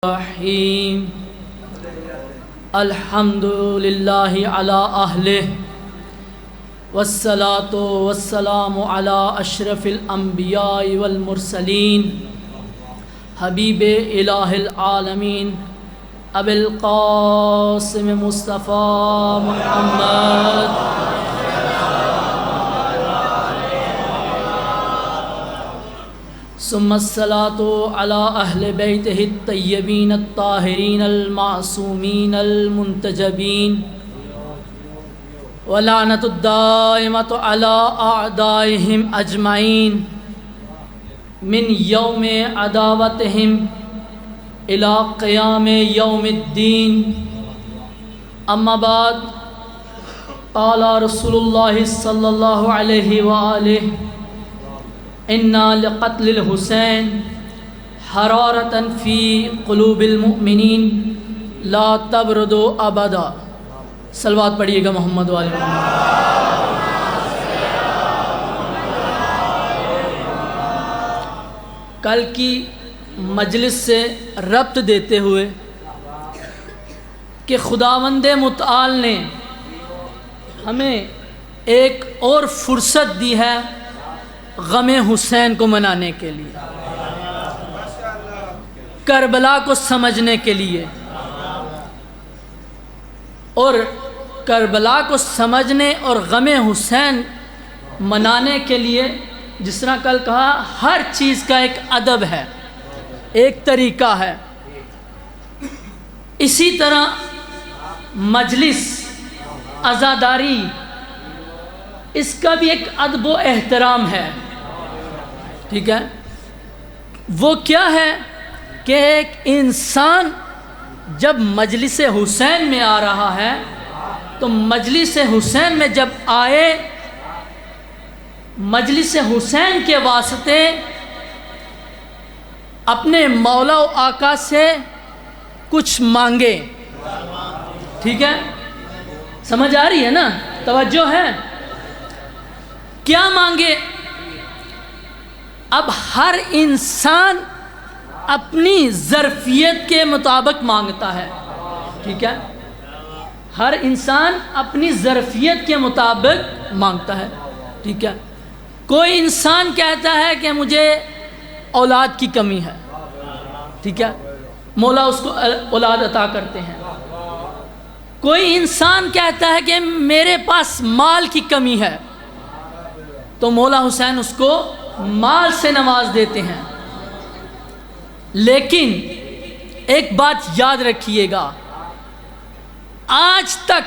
الرحیم الحمد للہ علی اہلہ والصلاة والسلام علی اشرف الانبیاء والمرسلین حبیب الہ العالمین ابی القاسم مصطفیٰ محمد ثم الصلاة على أهل بيته الطيبين الطاهرين المعصومين المنتجبين ولعنة الدائمة على أعدائهم أجمعين من يوم عداوتهم إلى قيام يوم الدين. أما بعد، قال رسول الله صلى الله عليه وآله اِنَّا لِقَتْلِ الْحُسَيْنِ حَرَارَةً فِي قُلُوبِ الْمُؤْمِنِينَ لَا تَبْرُدُ أَبَدًا. صلوات پڑھیے گا محمد وآل محمد. کل کی مجلس سے ربط دیتے ہوئے کہ خداوند متعال نے ہمیں ایک اور فرصت دی ہے غم حسین کو منانے کے لیے، کربلا کو سمجھنے کے لیے، اور کربلا کو سمجھنے اور غم حسین منانے کے لیے جس طرح کل کہا ہر چیز کا ایک ادب ہے، ایک طریقہ ہے. اسی طرح مجلس عزاداری اس کا بھی ایک ادب و احترام ہے. ٹھیک ہے، وہ کیا ہے کہ ایک انسان جب مجلس حسین میں آ رہا ہے تو مجلس حسین میں جب آئے، مجلس حسین کے واسطے اپنے مولا و آقا سے کچھ مانگے. ٹھیک ہے، سمجھ آ رہی ہے نا؟ توجہ ہے؟ کیا مانگے؟ اب ہر انسان اپنی ظرفیت کے مطابق مانگتا ہے. ٹھیک ہے، ہر انسان اپنی ظرفیت کے مطابق مانگتا ہے. ٹھیک ہے، کوئی انسان کہتا ہے کہ مجھے اولاد کی کمی ہے. ٹھیک ہے، مولا اس کو اولاد عطا کرتے ہیں. کوئی انسان کہتا ہے کہ میرے پاس مال کی کمی ہے، تو مولا حسین اس کو مال سے نواز دیتے ہیں. لیکن ایک بات یاد رکھیے گا، آج تک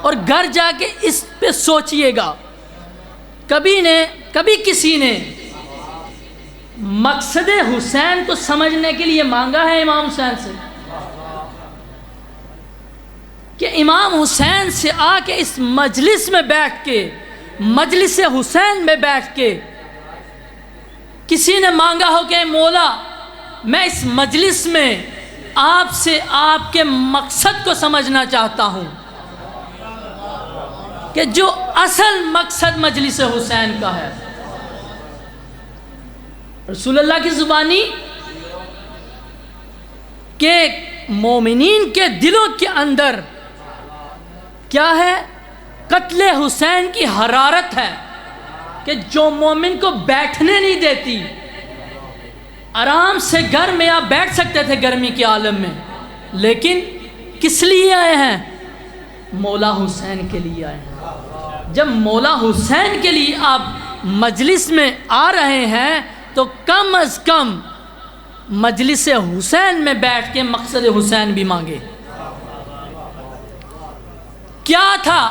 اور گھر جا کے اس پہ سوچئے گا، کبھی کسی نے مقصد حسین کو سمجھنے کے لیے مانگا ہے امام حسین سے کہ امام حسین سے آ کے اس مجلس میں بیٹھ کے، مجلس حسین میں بیٹھ کے کسی نے مانگا ہو کہ مولا میں اس مجلس میں آپ سے آپ کے مقصد کو سمجھنا چاہتا ہوں، کہ جو اصل مقصد مجلس حسین کا ہے. رسول اللہ کی زبانی کہ مومنین کے دلوں کے اندر کیا ہے؟ قتل حسین کی حرارت ہے کہ جو مومن کو بیٹھنے نہیں دیتی. آرام سے گھر میں آپ بیٹھ سکتے تھے گرمی کے عالم میں، لیکن کس لیے آئے ہیں؟ مولا حسین کے لیے آئے ہیں. جب مولا حسین کے لیے آپ مجلس میں آ رہے ہیں تو کم از کم مجلس حسین میں بیٹھ کے مقصد حسین بھی مانگے. کیا تھا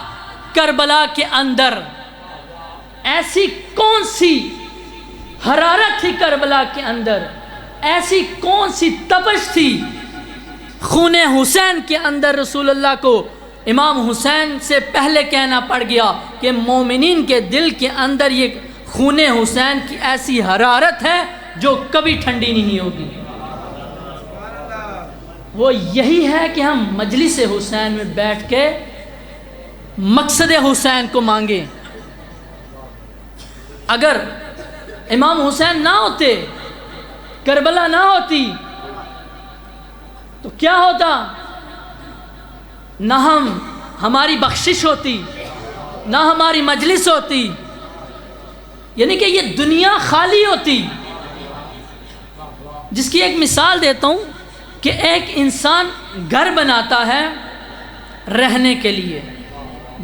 کربلا کے اندر؟ ایسی کون سی حرارت تھی کربلا کے اندر؟ ایسی کون سی تپش تھی خون حسین کے اندر؟ رسول اللہ کو امام حسین سے پہلے کہنا پڑ گیا کہ مومنین کے دل کے اندر یہ خون حسین کی ایسی حرارت ہے جو کبھی ٹھنڈی نہیں ہوگی. وہ یہی ہے کہ ہم مجلس حسین میں بیٹھ کے مقصد حسین کو مانگیں. اگر امام حسین نہ ہوتے، کربلا نہ ہوتی، تو کیا ہوتا؟ نہ ہماری بخشش ہوتی، نہ ہماری مجلس ہوتی، یعنی کہ یہ دنیا خالی ہوتی۔ جس کی ایک مثال دیتا ہوں کہ ایک انسان گھر بناتا ہے رہنے کے لیے،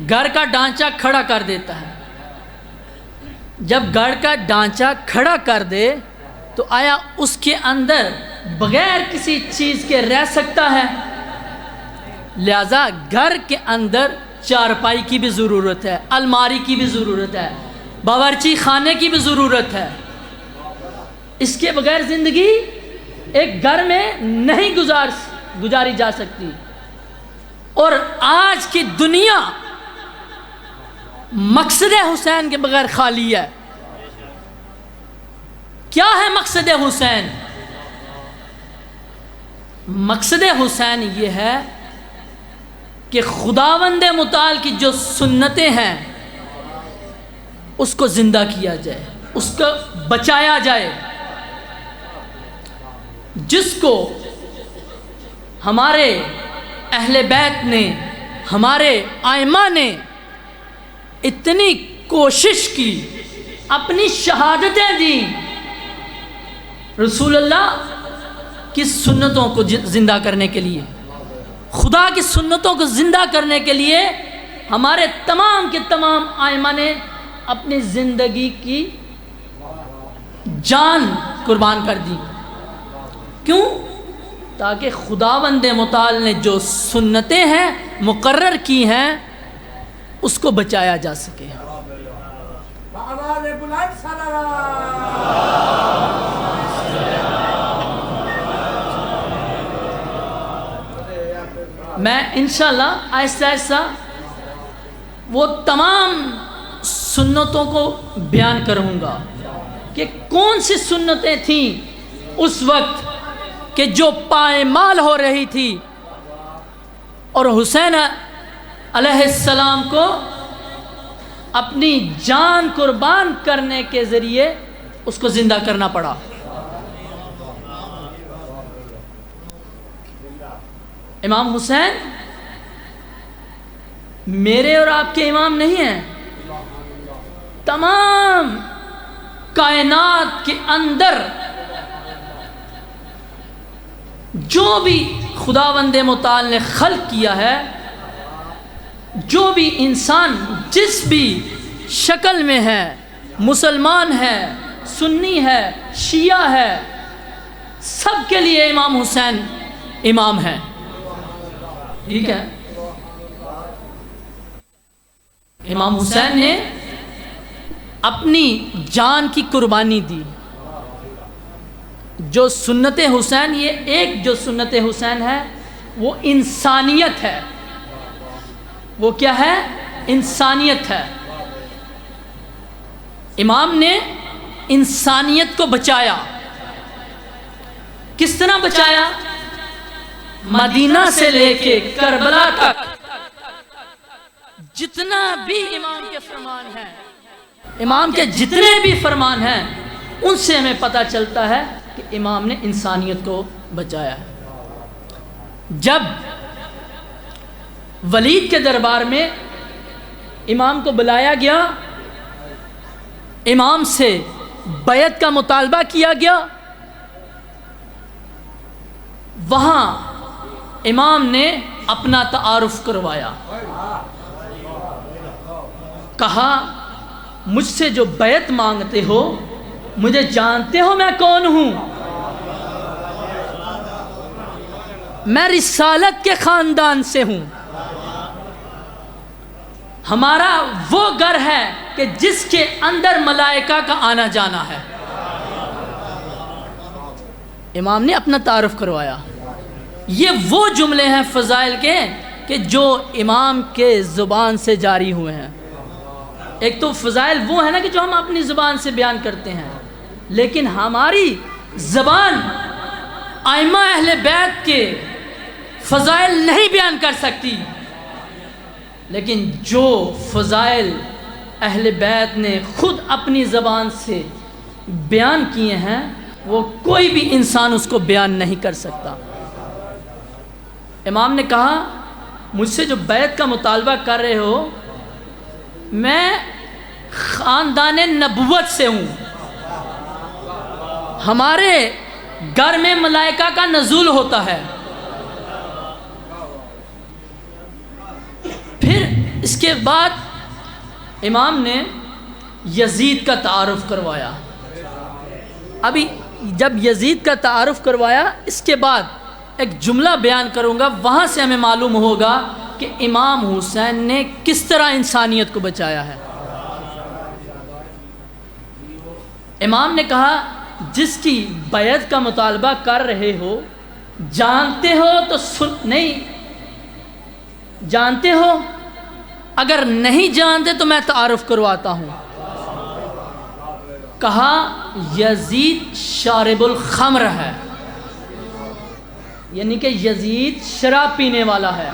گھر کا ڈھانچہ کھڑا کر دیتا ہے۔ جب گھر کا ڈھانچہ کھڑا کر دے تو آیا اس کے اندر بغیر کسی چیز کے رہ سکتا ہے؟ لہذا گھر کے اندر چارپائی کی بھی ضرورت ہے، الماری کی بھی ضرورت ہے، باورچی خانے کی بھی ضرورت ہے۔ اس کے بغیر زندگی ایک گھر میں نہیں گزاری جا سکتی۔ اور آج کی دنیا مقصد حسین کے بغیر خالی ہے۔ کیا ہے مقصد حسین؟ مقصد حسین یہ ہے کہ خداوند متعال کی جو سنتیں ہیں اس کو زندہ کیا جائے، اس کو بچایا جائے۔ جس کو ہمارے اہل بیت نے، ہمارے ائمہ نے اتنی کوشش کی، اپنی شہادتیں دیں، رسول اللہ کی سنتوں کو زندہ کرنے کے لیے، خدا کی سنتوں کو زندہ کرنے کے لیے ہمارے تمام کے تمام ائمہ نے اپنی زندگی کی جان قربان کر دی۔ کیوں؟ تاکہ خداوند متعال نے جو سنتیں ہیں مقرر کی ہیں اس کو بچایا جا سکے۔ میں انشاءاللہ آہستہ آہستہ وہ تمام سنتوں کو بیان کروں گا کہ کون سی سنتیں تھیں اس وقت کہ جو پائمال ہو رہی تھی، اور حسین علیہ السلام کو اپنی جان قربان کرنے کے ذریعے اس کو زندہ کرنا پڑا۔ امام حسین میرے اور آپ کے امام نہیں ہیں، تمام کائنات کے اندر جو بھی خداوند متعال نے خلق کیا ہے، جو بھی انسان جس بھی شکل میں ہے، مسلمان ہے، سنی ہے، شیعہ ہے، سب کے لیے امام حسین امام ہے۔ ٹھیک ہے؟ امام حسین نے اپنی جان کی قربانی دی۔ جو سنت حسین، یہ ایک جو سنت حسین ہے وہ انسانیت ہے۔ وہ کیا ہے؟ انسانیت ہے۔ امام نے انسانیت کو بچایا۔ کس طرح بچایا؟ مدینہ سے لے کے کربلا تک جتنا بھی امام کے فرمان ہیں، امام کے جتنے بھی فرمان ہیں، ان سے ہمیں پتہ چلتا ہے کہ امام نے انسانیت کو بچایا ہے۔ جب ولید کے دربار میں امام کو بلایا گیا، امام سے بیعت کا مطالبہ کیا گیا، وہاں امام نے اپنا تعارف کروایا، کہا مجھ سے جو بیعت مانگتے ہو، مجھے جانتے ہو میں کون ہوں؟ میں رسالت کے خاندان سے ہوں۔ ہمارا وہ گھر ہے کہ جس کے اندر ملائکہ کا آنا جانا ہے۔ امام نے اپنا تعارف کروایا۔ یہ وہ جملے ہیں فضائل کے کہ جو امام کے زبان سے جاری ہوئے ہیں۔ ایک تو فضائل وہ ہے نا کہ جو ہم اپنی زبان سے بیان کرتے ہیں، لیکن ہماری زبان ائمہ اہل بیت کے فضائل نہیں بیان کر سکتی، لیکن جو فضائل اہل بیت نے خود اپنی زبان سے بیان کیے ہیں وہ کوئی بھی انسان اس کو بیان نہیں کر سکتا۔ امام نے کہا مجھ سے جو بیعت کا مطالبہ کر رہے ہو، میں خاندان نبوت سے ہوں، ہمارے گھر میں ملائکہ کا نزول ہوتا ہے۔ پھر اس کے بعد امام نے یزید کا تعارف کروایا۔ ابھی جب یزید کا تعارف کروایا، اس کے بعد ایک جملہ بیان کروں گا، وہاں سے ہمیں معلوم ہوگا کہ امام حسین نے کس طرح انسانیت کو بچایا ہے۔ امام نے کہا جس کی بیعت کا مطالبہ کر رہے ہو، جانتے ہو تو نہیں جانتے ہو، اگر نہیں جانتے تو میں تعارف کرواتا ہوں۔ کہا یزید شارب الخمر ہے، یعنی کہ یزید شراب پینے والا ہے۔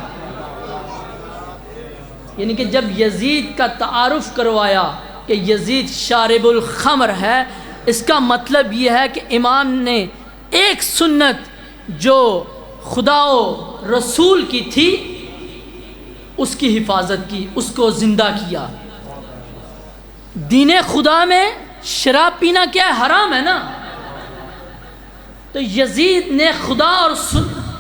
یعنی کہ جب یزید کا تعارف کروایا کہ یزید شارب الخمر ہے، اس کا مطلب یہ ہے کہ امام نے ایک سنت جو خدا و رسول کی تھی اس کی حفاظت کی، اس کو زندہ کیا۔ دین خدا میں شراب پینا کیا ہے؟ حرام ہے نا۔ تو یزید نے خدا اور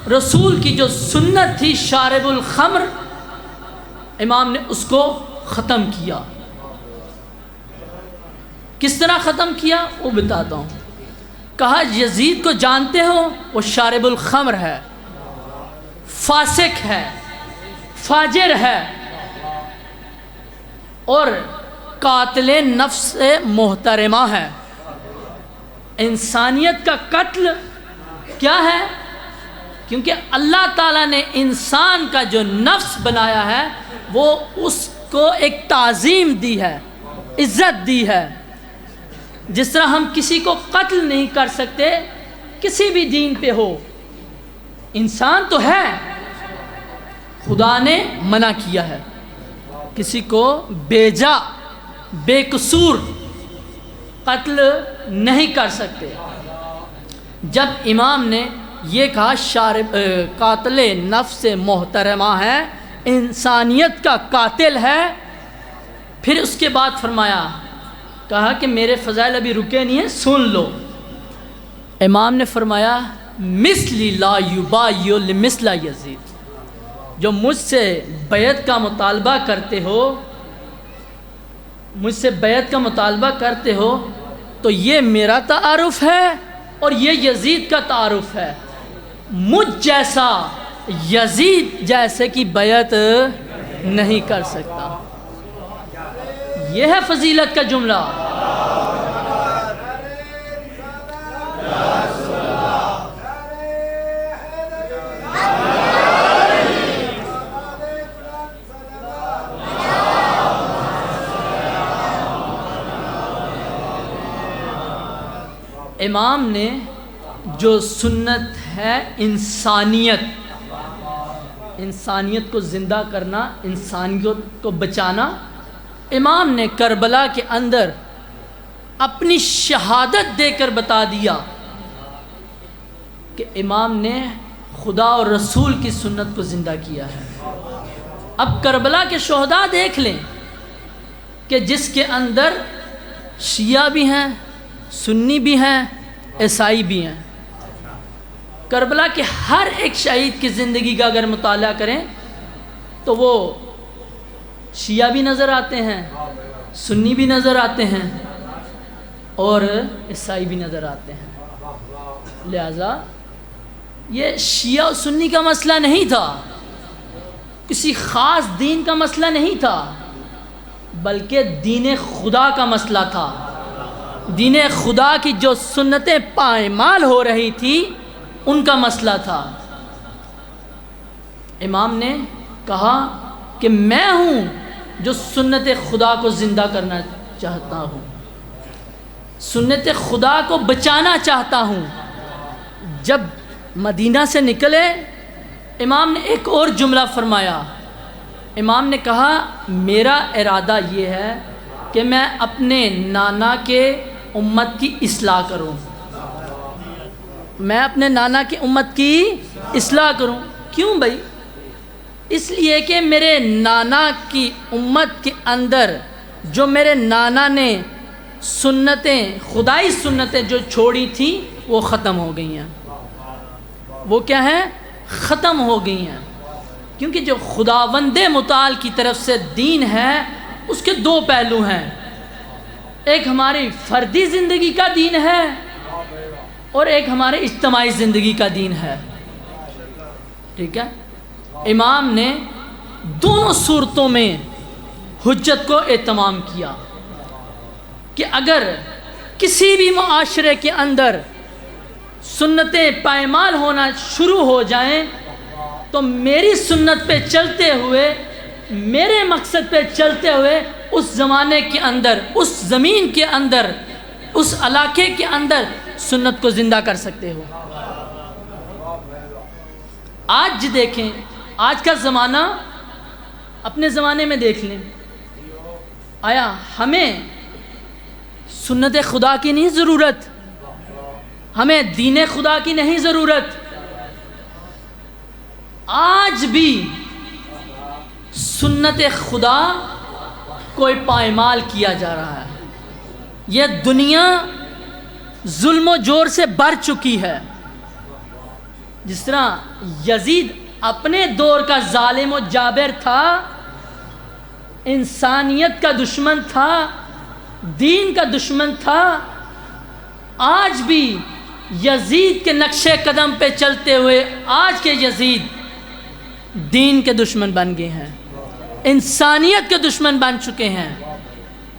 رسول کی جو سنت تھی شارب الخمر، امام نے اس کو ختم کیا۔ کس طرح ختم کیا وہ بتاتا ہوں۔ کہا یزید کو جانتے ہو، وہ شارب الخمر ہے، فاسق ہے، فاجر ہے، اور قاتل نفس محترمہ ہے۔ انسانیت کا قتل کیا ہے؟ کیونکہ اللہ تعالیٰ نے انسان کا جو نفس بنایا ہے وہ اس کو ایک تعظیم دی ہے، عزت دی ہے۔ جس طرح ہم کسی کو قتل نہیں کر سکتے کسی بھی دین پہ ہو، انسان تو ہے، خدا نے منع کیا ہے کسی کو بیجا بے قصور قتل نہیں کر سکتے۔ جب امام نے یہ کہا قاتل نفس محترمہ ہے، انسانیت کا قاتل ہے، پھر اس کے بعد فرمایا، کہا کہ میرے فضائل ابھی رکے نہیں ہیں، سن لو۔ امام نے فرمایا مثلی لا یبایع لمثل یزید، جو مجھ سے بیعت کا مطالبہ کرتے ہو، مجھ سے بیعت کا مطالبہ کرتے ہو تو یہ میرا تعارف ہے اور یہ یزید کا تعارف ہے۔ مجھ جیسا یزید جیسے کی بیعت نہیں کر سکتا۔ یہ ہے فضیلت کا جملہ۔ امام نے جو سنت ہے انسانیت کو زندہ کرنا، انسانیت کو بچانا، امام نے کربلا کے اندر اپنی شہادت دے کر بتا دیا کہ امام نے خدا اور رسول کی سنت کو زندہ کیا ہے۔ اب کربلا کے شہداء دیکھ لیں کہ جس کے اندر شیعہ بھی ہیں، سنی بھی ہیں، عیسائی بھی ہیں۔ کربلا کے ہر ایک شہید کی زندگی کا اگر مطالعہ کریں تو وہ شیعہ بھی نظر آتے ہیں، سنی بھی نظر آتے ہیں، اور عیسائی بھی نظر آتے ہیں۔ لہذا یہ شیعہ و سنی کا مسئلہ نہیں تھا، کسی خاص دین کا مسئلہ نہیں تھا، بلکہ دین خدا کا مسئلہ تھا۔ دین خدا کی جو سنتیں پائمال ہو رہی تھی ان کا مسئلہ تھا۔ امام نے کہا کہ میں ہوں جو سنت خدا کو زندہ کرنا چاہتا ہوں، سنت خدا کو بچانا چاہتا ہوں۔ جب مدینہ سے نکلے امام نے ایک اور جملہ فرمایا۔ امام نے کہا میرا ارادہ یہ ہے کہ میں اپنے نانا کے امت کی اصلاح کروں، میں اپنے نانا کی امت کی اصلاح کروں۔ کیوں بھائی؟ اس لیے کہ میرے نانا کی امت کے اندر جو میرے نانا نے سنتیں، خدائی سنتیں جو چھوڑی تھیں وہ ختم ہو گئی ہیں۔ وہ کیا ہیں؟ ختم ہو گئی ہیں، کیونکہ جو خداوند متعال کی طرف سے دین ہے اس کے دو پہلو ہیں، ایک ہماری فردی زندگی کا دین ہے اور ایک ہمارے اجتماعی زندگی کا دین ہے، ٹھیک ہے؟ امام نے دونوں صورتوں میں حجت کو اہتمام کیا کہ اگر کسی بھی معاشرے کے اندر سنتیں پائمال ہونا شروع ہو جائیں تو میری سنت پہ چلتے ہوئے، میرے مقصد پہ چلتے ہوئے اس زمانے کے اندر، اس زمین کے اندر، اس علاقے کے اندر سنت کو زندہ کر سکتے ہو۔ آج دیکھیں، آج کا زمانہ اپنے زمانے میں دیکھ لیں، آیا ہمیں سنت خدا کی نہیں ضرورت، ہمیں دین خدا کی نہیں ضرورت، آج بھی سنت خدا کوئی پائمال کیا جا رہا ہے۔ یہ دنیا ظلم و جور سے بھر چکی ہے۔ جس طرح یزید اپنے دور کا ظالم و جابر تھا، انسانیت کا دشمن تھا، دین کا دشمن تھا، آج بھی یزید کے نقش قدم پہ چلتے ہوئے آج کے یزید دین کے دشمن بن گئے ہیں، انسانیت کے دشمن بن چکے ہیں۔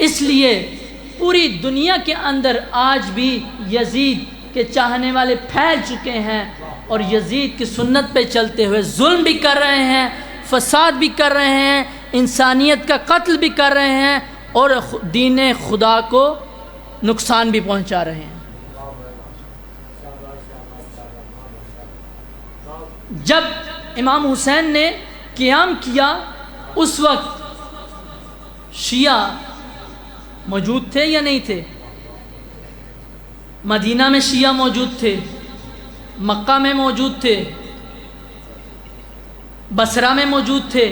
اس لیے پوری دنیا کے اندر آج بھی یزید کے چاہنے والے پھیل چکے ہیں اور یزید کی سنت پہ چلتے ہوئے ظلم بھی کر رہے ہیں، فساد بھی کر رہے ہیں، انسانیت کا قتل بھی کر رہے ہیں اور دین خدا کو نقصان بھی پہنچا رہے ہیں۔ جب امام حسین نے قیام کیا اس وقت شیعہ موجود تھے یا نہیں تھے؟ مدینہ میں شیعہ موجود تھے، مکہ میں موجود تھے، بصرہ میں موجود تھے،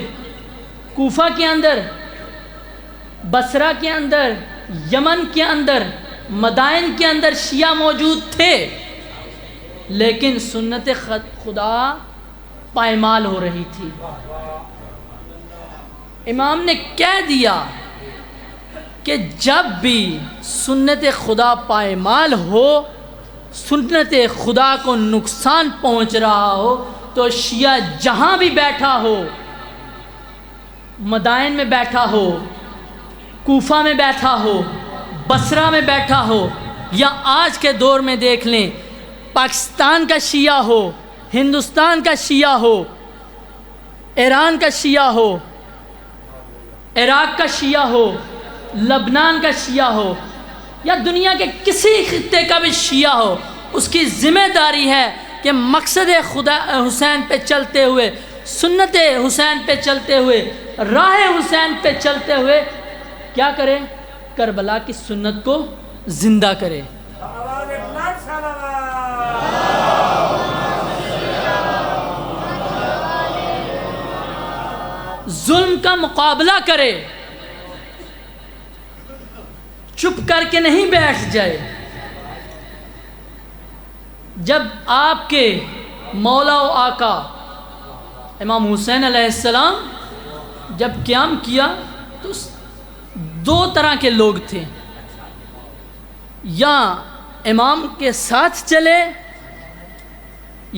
کوفہ کے اندر، بصرہ کے اندر، یمن کے اندر، مدائن کے اندر شیعہ موجود تھے، لیکن سنت خدا پائمال ہو رہی تھی۔ امام نے کہہ دیا کہ جب بھی سنت خدا پائمال ہو، سنت خدا کو نقصان پہنچ رہا ہو، تو شیعہ جہاں بھی بیٹھا ہو، مدائن میں بیٹھا ہو، کوفہ میں بیٹھا ہو، بصرہ میں بیٹھا ہو، یا آج کے دور میں دیکھ لیں پاکستان کا شیعہ ہو، ہندوستان کا شیعہ ہو، ایران کا شیعہ ہو، عراق کا شیعہ ہو، لبنان کا شیعہ ہو، یا دنیا کے کسی خطے کا بھی شیعہ ہو، اس کی ذمہ داری ہے کہ مقصد خدا حسین پہ چلتے ہوئے، سنت حسین پہ چلتے ہوئے، راہ حسین پہ چلتے ہوئے کیا کرے؟ کربلا کی سنت کو زندہ کرے۔ ظلم کا مقابلہ کرے، چپ کر کے نہیں بیٹھ جائے۔ جب آپ کے مولا و آقا امام حسین علیہ السلام جب قیام کیا تو دو طرح کے لوگ تھے، یا امام کے ساتھ چلے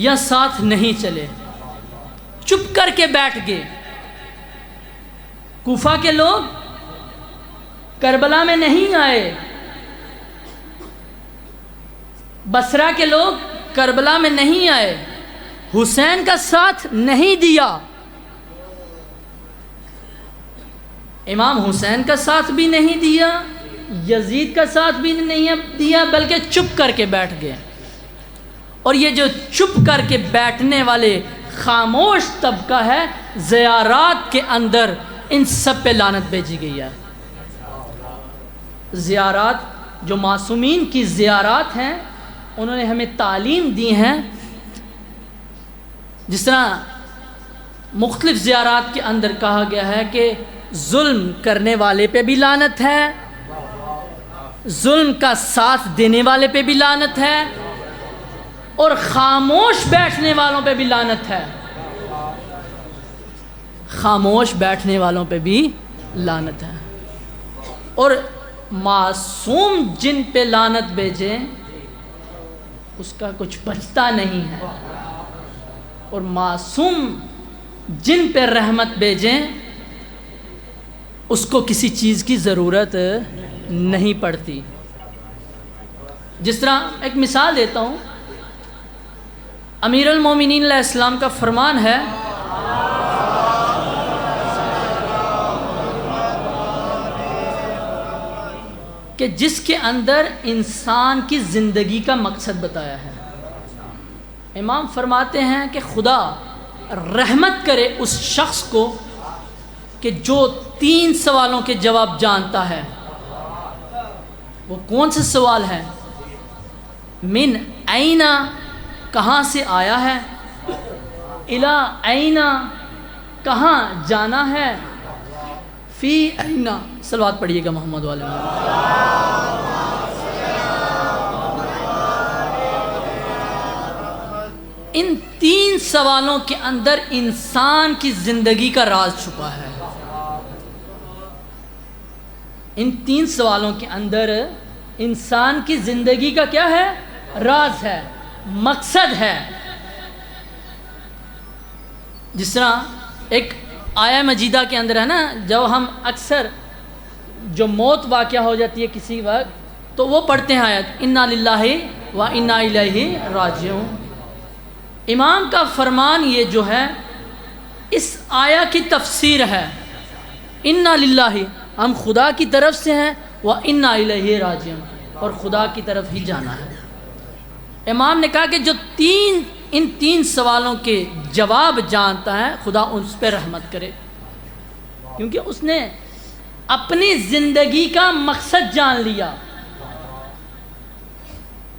یا ساتھ نہیں چلے، چپ کر کے بیٹھ گئے۔ کوفہ کے لوگ کربلا میں نہیں آئے، بصرہ کے لوگ کربلا میں نہیں آئے، حسین کا ساتھ نہیں دیا، امام حسین کا ساتھ بھی نہیں دیا، یزید کا ساتھ بھی نہیں دیا، بلکہ چپ کر کے بیٹھ گئے۔ اور یہ جو چپ کر کے بیٹھنے والے خاموش طبقہ ہے، زیارات کے اندر ان سب پہ لعنت بھیجی گئی ہے۔ زیارات جو معصومین کی زیارات ہیں، انہوں نے ہمیں تعلیم دی ہیں، جس طرح مختلف زیارات کے اندر کہا گیا ہے کہ ظلم کرنے والے پہ بھی لعنت ہے، ظلم کا ساتھ دینے والے پہ بھی لعنت ہے، اور خاموش بیٹھنے والوں پہ بھی لعنت ہے، خاموش بیٹھنے والوں پہ بھی لعنت ہے۔ اور معصوم جن پہ لعنت بھیجیں اس کا کچھ بچتا نہیں ہے، اور معصوم جن پہ رحمت بھیجیں اس کو کسی چیز کی ضرورت نہیں پڑتی۔ جس طرح ایک مثال دیتا ہوں، امیر المومنین علیہ السلام کا فرمان ہے کہ جس کے اندر انسان کی زندگی کا مقصد بتایا ہے، امام فرماتے ہیں کہ خدا رحمت کرے اس شخص کو کہ جو 3 سوالوں کے جواب جانتا ہے۔ وہ کون سے سوال ہے؟ من این، کہاں سے آیا ہے، الی این، کہاں جانا ہے، فی این، صلوات پڑھیے گا محمد والے محمد۔ ان 3 سوالوں کے اندر انسان کی زندگی کا راز چھپا ہے۔ ان 3 سوالوں کے اندر انسان کی زندگی کا کیا ہے؟ راز ہے، مقصد ہے۔ جس طرح ایک آیہ مجیدہ کے اندر ہے نا، جب ہم اکثر جو موت واقعہ ہو جاتی ہے کسی وقت تو وہ پڑھتے ہیں آیت انا للہ و انا الیہ راجعون۔ امام کا فرمان یہ جو ہے اس آیہ کی تفسیر ہے، انا للہ، ہم خدا کی طرف سے ہیں، و انا الیہ راجعون، اور خدا کی طرف ہی جانا ہے۔ امام نے کہا کہ جو ان 3 سوالوں کے جواب جانتا ہے خدا اس پہ رحمت کرے، کیونکہ اس نے اپنی زندگی کا مقصد جان لیا۔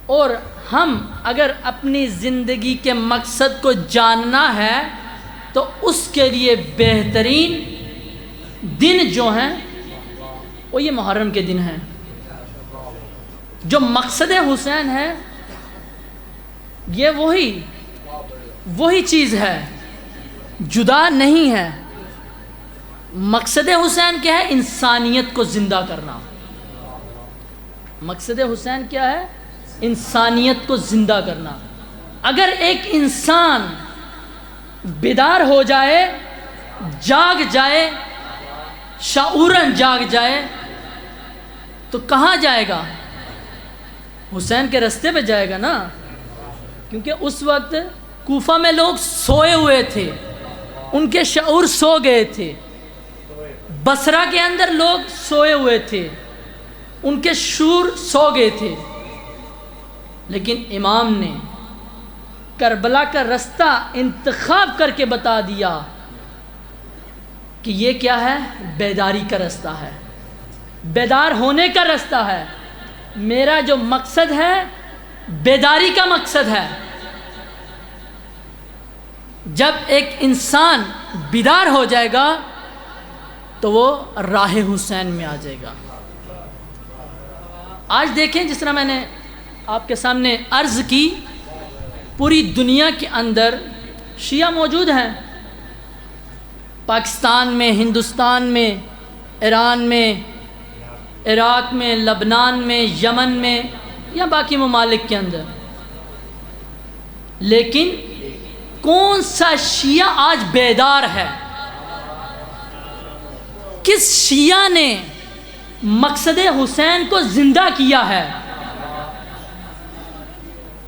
اور ہم اگر اپنی زندگی کے مقصد کو جاننا ہے تو اس کے لیے بہترین دن جو ہیں وہ یہ محرم کے دن ہیں۔ جو مقصد حسین ہے یہ وہی چیز ہے، جدا نہیں ہے۔ مقصد حسین کیا ہے؟ انسانیت کو زندہ کرنا۔ مقصد حسین کیا ہے؟ انسانیت کو زندہ کرنا۔ اگر ایک انسان بیدار ہو جائے، جاگ جائے، شعوراً جاگ جائے تو کہاں جائے گا؟ حسین کے رستے پہ جائے گا نا، کیونکہ اس وقت کوفہ میں لوگ سوئے ہوئے تھے، ان کے شعور سو گئے تھے۔ بصرہ کے اندر لوگ سوئے ہوئے تھے، ان کے شعور سو گئے تھے۔ لیکن امام نے کربلا کا رستہ انتخاب کر کے بتا دیا کہ یہ کیا ہے؟ بیداری کا رستہ ہے، بیدار ہونے کا رستہ ہے۔ میرا جو مقصد ہے بیداری کا مقصد ہے۔ جب ایک انسان بیدار ہو جائے گا تو وہ راہ حسین میں آ جائے گا۔ آج دیکھیں، جس طرح میں نے آپ کے سامنے عرض کی، پوری دنیا کے اندر شیعہ موجود ہیں، پاکستان میں، ہندوستان میں، ایران میں، عراق میں، لبنان میں، یمن میں یا باقی ممالک کے اندر۔ لیکن کون سا شیعہ آج بیدار ہے؟ کس شیعہ نے مقصد حسین کو زندہ کیا ہے،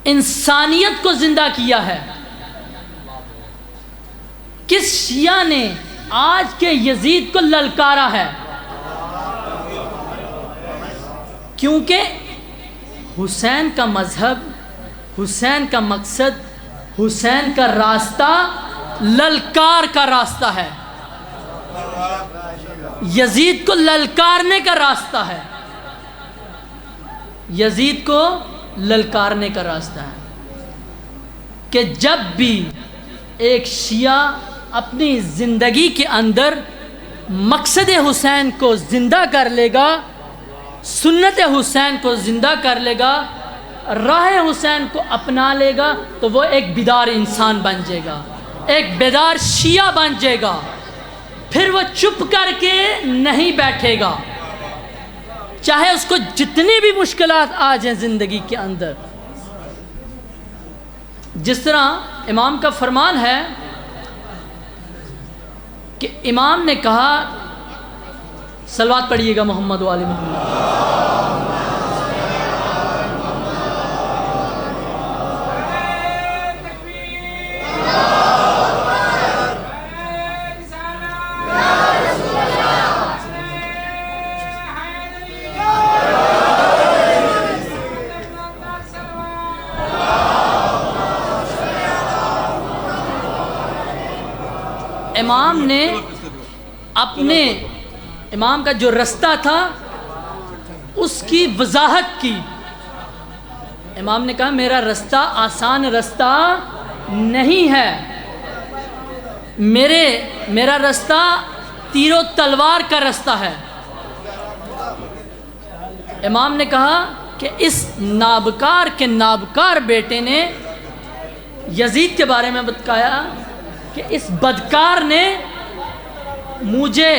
انسانیت کو زندہ کیا ہے؟ کس شیعہ نے آج کے یزید کو للکارا ہے؟ کیونکہ حسین کا مذہب، حسین کا مقصد، حسین کا راستہ للکار کا راستہ ہے، یزید کو للکارنے کا راستہ ہے، یزید کو للکارنے کا راستہ ہے۔ کہ جب بھی ایک شیعہ اپنی زندگی کے اندر مقصد حسین کو زندہ کر لے گا، سنت حسین کو زندہ کر لے گا، راہ حسین کو اپنا لے گا، تو وہ ایک بیدار انسان بن جائے گا، ایک بیدار شیعہ بن جائے گا۔ پھر وہ چپ کر کے نہیں بیٹھے گا، چاہے اس کو جتنی بھی مشکلات آ جائیں زندگی کے اندر۔ جس طرح امام کا فرمان ہے کہ امام نے کہا، صلوات پڑھیے گا محمد و آل محمد۔ امام نے اپنے امام کا جو رستہ تھا اس کی وضاحت کی۔ امام نے کہا میرا رستہ آسان رستہ نہیں ہے، میرا رستہ تیر و تلوار کا رستہ ہے۔ امام نے کہا کہ اس نابکار بیٹے نے یزید کے بارے میں بتایا کہ اس بدکار نے مجھے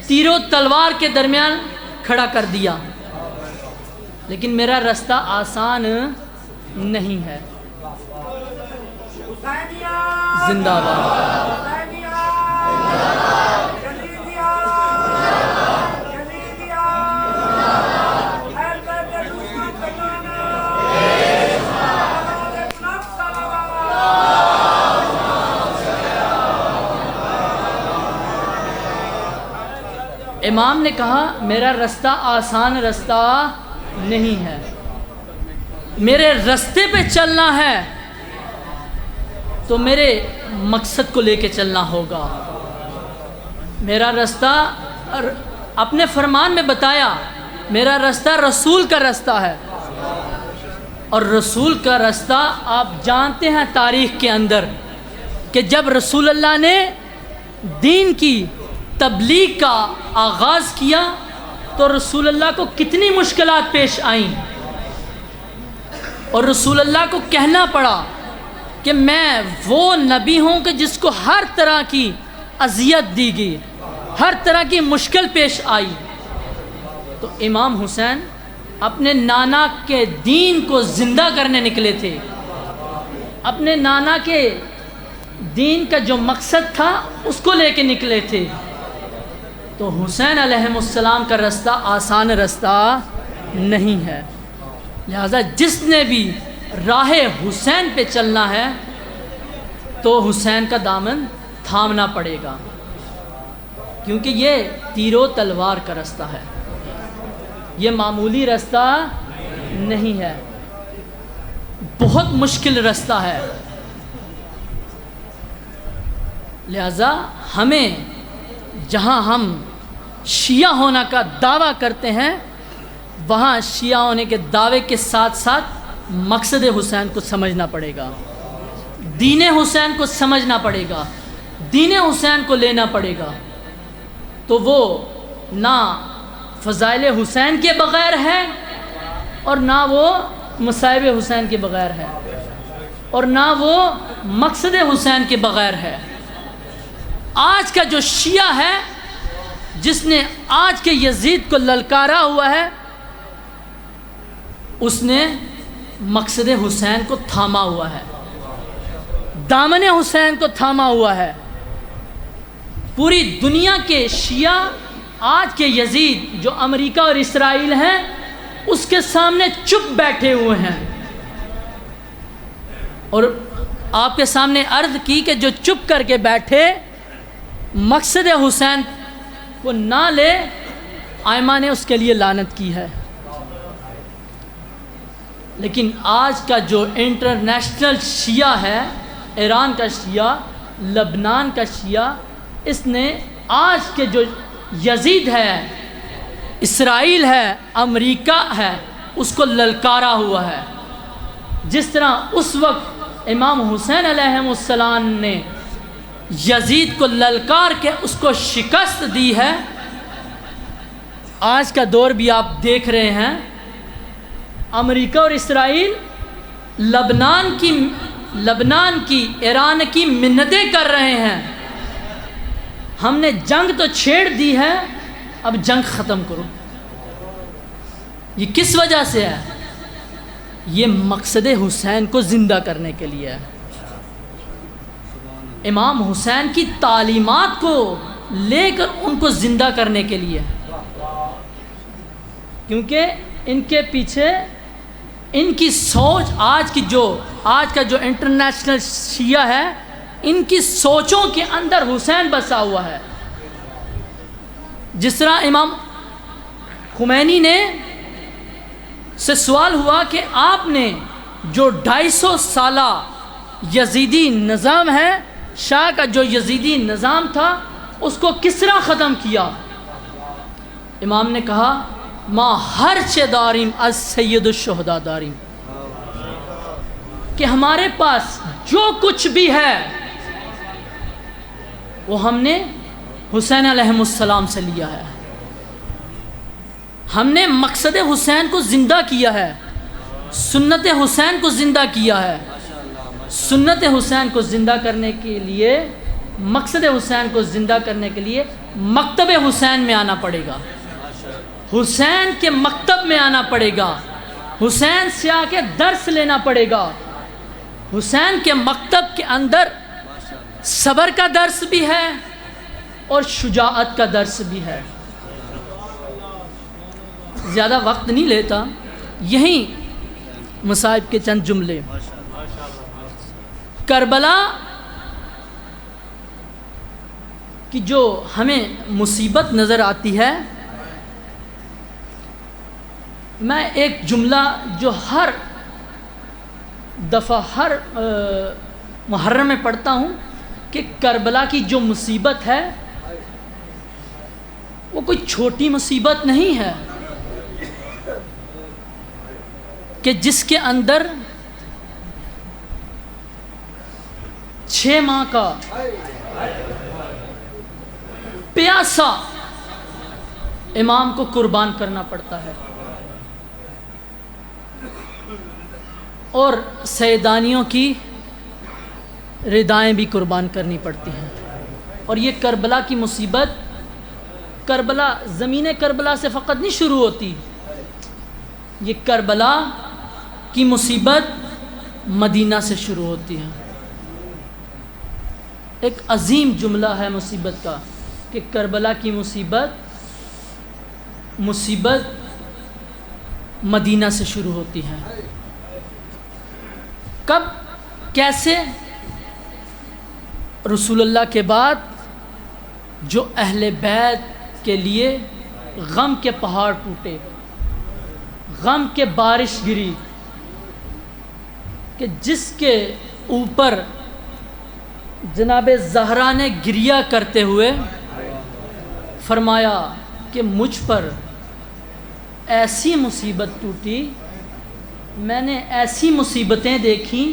تیر و تلوار کے درمیان کھڑا کر دیا، لیکن میرا رستہ آسان نہیں ہے۔ زندہ باد۔ امام نے کہا میرا رستہ آسان رستہ نہیں ہے، میرے رستے پہ چلنا ہے تو میرے مقصد کو لے کے چلنا ہوگا۔ میرا رستہ اپنے فرمان میں بتایا، میرا رستہ رسول کا رستہ ہے، اور رسول کا رستہ آپ جانتے ہیں تاریخ کے اندر کہ جب رسول اللہ نے دین کی تبلیغ کا آغاز کیا تو رسول اللہ کو کتنی مشکلات پیش آئیں، اور رسول اللہ کو کہنا پڑا کہ میں وہ نبی ہوں کہ جس کو ہر طرح کی اذیت دی گئی، ہر طرح کی مشکل پیش آئی۔ تو امام حسین اپنے نانا کے دین کو زندہ کرنے نکلے تھے، اپنے نانا کے دین کا جو مقصد تھا اس کو لے کے نکلے تھے۔ تو حسین علیہ السلام کا رستہ آسان رستہ نہیں ہے، لہذا جس نے بھی راہ حسین پہ چلنا ہے تو حسین کا دامن تھامنا پڑے گا، کیونکہ یہ تیر و تلوار کا رستہ ہے، یہ معمولی رستہ نہیں ہے، بہت مشکل رستہ ہے۔ لہذا ہمیں جہاں ہم شیعہ ہونا کا دعویٰ کرتے ہیں وہاں شیعہ ہونے کے دعوے کے ساتھ ساتھ مقصد حسین کو سمجھنا پڑے گا، دین حسین کو سمجھنا پڑے گا، دین حسین کو لینا پڑے گا، تو وہ نہ فضائل حسین کے بغیر ہے اور نہ وہ مصائب حسین کے بغیر ہے اور نہ وہ مقصد حسین کے بغیر ہے۔ آج کا جو شیعہ ہے جس نے آج کے یزید کو للکارا ہوا ہے اس نے مقصد حسین کو تھاما ہوا ہے، دامن حسین کو تھاما ہوا ہے۔ پوری دنیا کے شیعہ آج کے یزید جو امریکہ اور اسرائیل ہیں اس کے سامنے چپ بیٹھے ہوئے ہیں، اور آپ کے سامنے عرض کی کہ جو چپ کر کے بیٹھے مقصد حسین کو نہ لے، آئمہ نے اس کے لیے لعنت کی ہے۔ لیکن آج کا جو انٹرنیشنل شیعہ ہے، ایران کا شیعہ، لبنان کا شیعہ، اس نے آج کے جو یزید ہے، اسرائیل ہے، امریکہ ہے، اس کو للکارا ہوا ہے۔ جس طرح اس وقت امام حسین علیہ السلام نے یزید کو للکار کے اس کو شکست دی ہے۔ آج کا دور بھی آپ دیکھ رہے ہیں، امریکہ اور اسرائیل لبنان کی ایران کی منتیں کر رہے ہیں، ہم نے جنگ تو چھیڑ دی ہے، اب جنگ ختم کرو۔ یہ کس وجہ سے ہے؟ یہ مقصد حسین کو زندہ کرنے کے لیے ہے، امام حسین کی تعلیمات کو لے کر ان کو زندہ کرنے کے لیے، کیونکہ ان کے پیچھے ان کی سوچ آج کا جو انٹرنیشنل شیعہ ہے، ان کی سوچوں کے اندر حسین بسا ہوا ہے۔ جس طرح امام خمینی سے سوال ہوا کہ آپ نے جو 250 سالہ یزیدی نظام ہے، شاہ کا جو یزیدی نظام تھا، اس کو کس طرح ختم کیا؟ امام نے کہا ما ہر چے داریم از سید الشہداء داریم، کہ ہمارے پاس جو کچھ بھی ہے وہ ہم نے حسین علیہ السلام سے لیا ہے، ہم نے مقصد حسین کو زندہ کیا ہے، سنت حسین کو زندہ کیا ہے۔ سنت حسین کو زندہ کرنے کے لیے، مقصد حسین کو زندہ کرنے کے لیے مکتب حسین میں آنا پڑے گا، حسین کے مکتب میں آنا پڑے گا، حسین سے آ کے درس لینا پڑے گا۔ حسین کے مکتب کے اندر صبر کا درس بھی ہے اور شجاعت کا درس بھی ہے۔ زیادہ وقت نہیں لیتا، یہیں مصائب کے چند جملے۔ کربلا کی جو ہمیں مصیبت نظر آتی ہے، میں ایک جملہ جو ہر دفعہ ہر محرم میں پڑھتا ہوں کہ کربلا کی جو مصیبت ہے وہ کوئی چھوٹی مصیبت نہیں ہے، کہ جس کے اندر 6 ماہ کا پیاسا امام کو قربان کرنا پڑتا ہے، اور سیدانیوں کی ردائیں بھی قربان کرنی پڑتی ہیں۔ اور یہ کربلا کی مصیبت، کربلا زمین کربلا سے فقط نہیں شروع ہوتی، یہ کربلا کی مصیبت مدینہ سے شروع ہوتی ہے۔ ایک عظیم جملہ ہے مصیبت کا کہ کربلا کی مصیبت مدینہ سے شروع ہوتی ہے۔ کب، کیسے؟ رسول اللہ کے بعد جو اہل بیت کے لیے غم کے پہاڑ ٹوٹے، غم کے بارش گری، کہ جس کے اوپر جناب زہرا نے گریہ کرتے ہوئے فرمایا کہ مجھ پر ایسی مصیبت ٹوٹی، میں نے ایسی مصیبتیں دیکھیں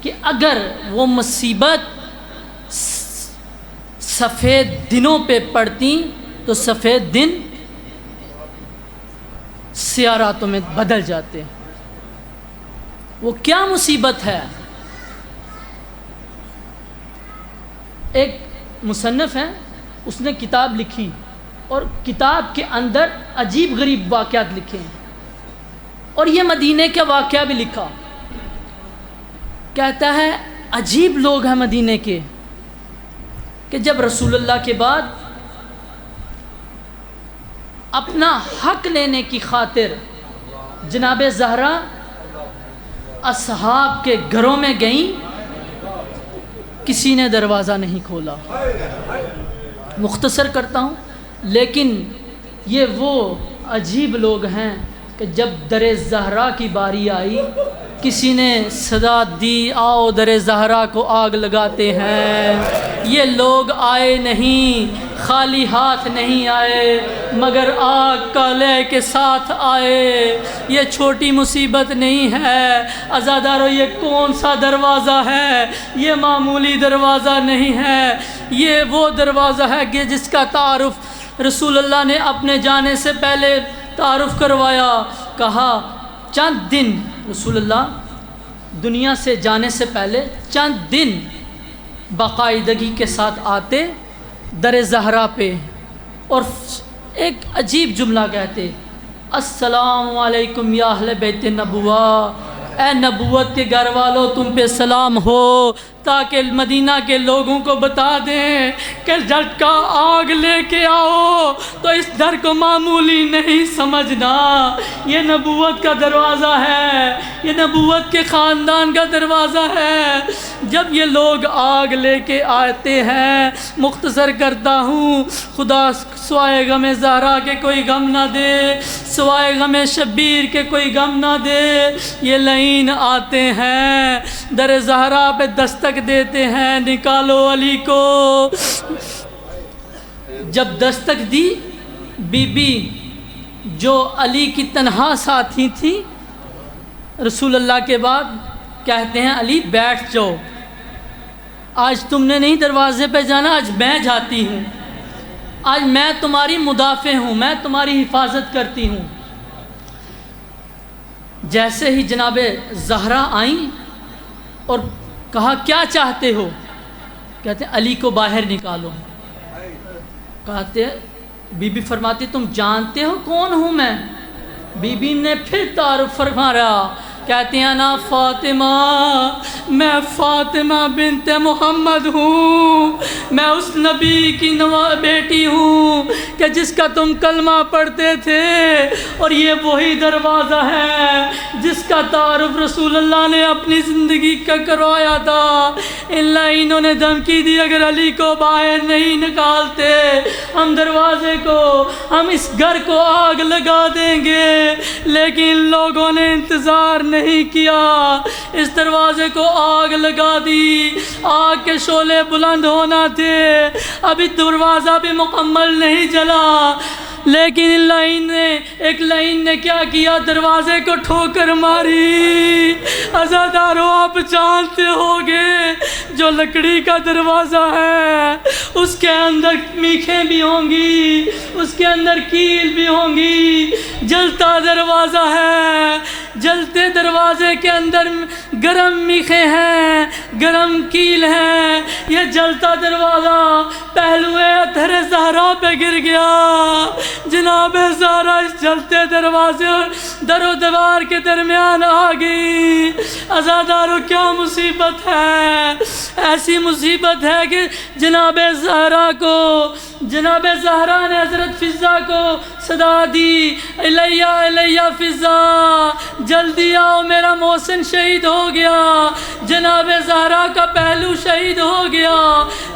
کہ اگر وہ مصیبت سفید دنوں پہ پڑتی تو سفید دن سیاہ راتوں میں بدل جاتے۔ وہ کیا مصیبت ہے؟ ایک مصنف ہے، اس نے کتاب لکھی اور کتاب کے اندر عجیب غریب واقعات لکھے ہیں، اور یہ مدینے کا واقعہ بھی لکھا۔ کہتا ہے عجیب لوگ ہیں مدینے کے، کہ جب رسول اللہ کے بعد اپنا حق لینے کی خاطر جناب زہرا اصحاب کے گھروں میں گئیں، کسی نے دروازہ نہیں کھولا۔ مختصر کرتا ہوں، لیکن یہ وہ عجیب لوگ ہیں کہ جب در زہرا کی باری آئی، کسی نے صدا دی آؤ در زہرا کو آگ لگاتے ہیں، یہ لوگ آئے نہیں، خالی ہاتھ نہیں آئے، مگر آگ کا لے کے ساتھ آئے۔ یہ چھوٹی مصیبت نہیں ہے عزادارو، یہ کون سا دروازہ ہے؟ یہ معمولی دروازہ نہیں ہے، یہ وہ دروازہ ہے کہ جس کا تعارف رسول اللہ نے اپنے جانے سے پہلے تعارف کروایا۔ کہا چند دن، رسول اللہ دنیا سے جانے سے پہلے چند دن باقاعدگی کے ساتھ آتے در زہرا پہ اور ایک عجیب جملہ کہتے، السلام علیکم یا اہل بیت نبوہ، اے نبوت کے گھر والوں تم پہ سلام ہو، تاکہ مدینہ کے لوگوں کو بتا دیں کہ جب کا آگ لے کے آؤ تو اس در کو معمولی نہیں سمجھنا، یہ نبوت کا دروازہ ہے، یہ نبوت کے خاندان کا دروازہ ہے۔ جب یہ لوگ آگ لے کے آتے ہیں، مختصر کرتا ہوں، خدا سوائے غم زہرا کے کوئی غم نہ دے، سوائے غم شبیر کے کوئی غم نہ دے، یہ لعین آتے ہیں، در زہرا پہ دستک دیتے ہیں، نکالو علی کو۔ جب دستک دی، بی بی جو علی کی تنہا ساتھی تھی رسول اللہ کے بعد، کہتے ہیں علی بیٹھ جاؤ، آج تم نے نہیں دروازے پہ جانا، آج میں جاتی ہوں، آج میں تمہاری مدافع ہوں، میں تمہاری حفاظت کرتی ہوں۔ جیسے ہی جناب زہرا آئیں اور کہا کیا چاہتے ہو؟ کہتے ہیں علی کو باہر نکالو۔ کہتے بی بی فرماتی تم جانتے ہو کون ہوں میں؟ بی بی نے پھر تعارف فرمایا، کہتے ہیں انا فاطمہ، میں فاطمہ بنت محمد ہوں، میں اس نبی کی بیٹی ہوں کہ جس کا تم کلمہ پڑھتے تھے، اور یہ وہی دروازہ ہے جس کا تعارف رسول اللہ نے اپنی زندگی کا کروایا تھا۔ انہوں نے دھمکی دی اگر علی کو باہر نہیں نکالتے ہم دروازے کو، ہم اس گھر کو آگ لگا دیں گے، لیکن لوگوں نے انتظار نہیں کیا، اس دروازے کو آگ لگا دی۔ آگ کے شعلے بلند ہونا تھے، ابھی دروازہ بھی مکمل نہیں جلا، لیکن ایک لائن نے کیا کیا؟ دروازے کو ٹھوکر ماری۔ عزادارو آپ جانتے ہوگے جو لکڑی کا دروازہ ہے اس کے اندر میخیں بھی ہوں گی، اس کے اندر کیل بھی ہوں گی، جلتا دروازہ ہے، جلتے دروازے کے اندر گرم میخیں ہیں، گرم کیل ہیں، یہ جلتا دروازہ پہلوئے اطہر زہرا پہ گر گیا۔ جناب زہرا اس جلتے دروازے اور در و دیوار کے درمیان آ گئی۔ عزادارو کیا مصیبت ہے، ایسی مصیبت ہے کہ جناب زہرا نے حضرت فضا کو صدا دی، الیہ الیہ فضا، جلدی آؤ میرا محسن شہید ہو گیا، جناب زہرا کا پہلو شہید ہو گیا،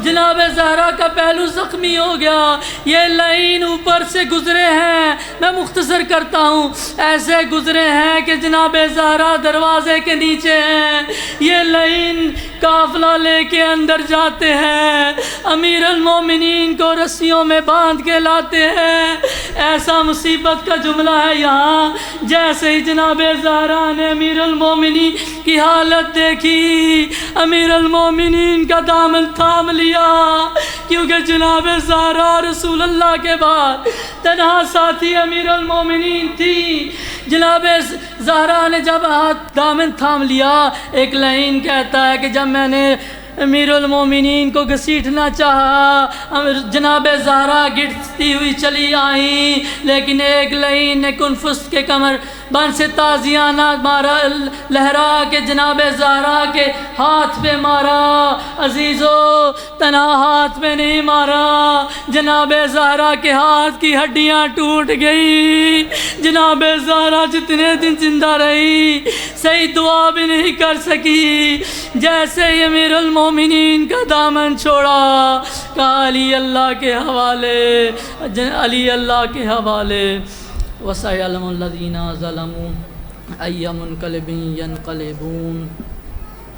جناب زہرا کا پہلو زخمی ہو گیا۔ یہ لائن اوپر سے گزرے ہیں، میں مختصر کرتا ہوں، ایسے گزرے ہیں کہ جناب زہرا دروازے کے نیچے ہیں، یہ لائن قافلہ لے کے اندر جاتے ہیں، امیر المومنین کو رسیوں میں باندھ کے لاتے ہیں۔ ایسا مصیبت کا جملہ ہے یہاں، جیسے ہی جناب زہرا نے امیر المومنین کی حالت دیکھی، امیر المومنین کا دامن تھام لیا، کیونکہ جناب زہرا رسول اللہ کے بعد تنہا ساتھی امیر المومنین تھی۔ جناب زہرا نے جب ہاتھ دامن تھام لیا، ایک لائن کہتا ہے کہ جب میں نے امیر المومنین کو گھسیٹنا چاہا، جناب زہرا گرتی ہوئی چلی آئیں، لیکن ایک لائن نے کنفس کے کمر بند سے تازیانہ مارا، لہرا کے جناب زہرا کے ہاتھ پہ مارا۔ عزیزو تنہا ہاتھ پہ نہیں مارا، جناب زہرا کے ہاتھ کی ہڈیاں ٹوٹ گئی۔ جناب زہرا جتنے دن زندہ رہی صحیح دعا بھی نہیں کر سکی۔ جیسے ہی امیر المومنین کا دامن چھوڑا، کہا علی اللہ کے حوالے، علی اللہ کے حوالے۔ وَسَيَعْلَمُ الَّذِينَ ظَلَمُوا أَيَّ مُنْقَلِبٍ يَنْقَلِبُونَ۔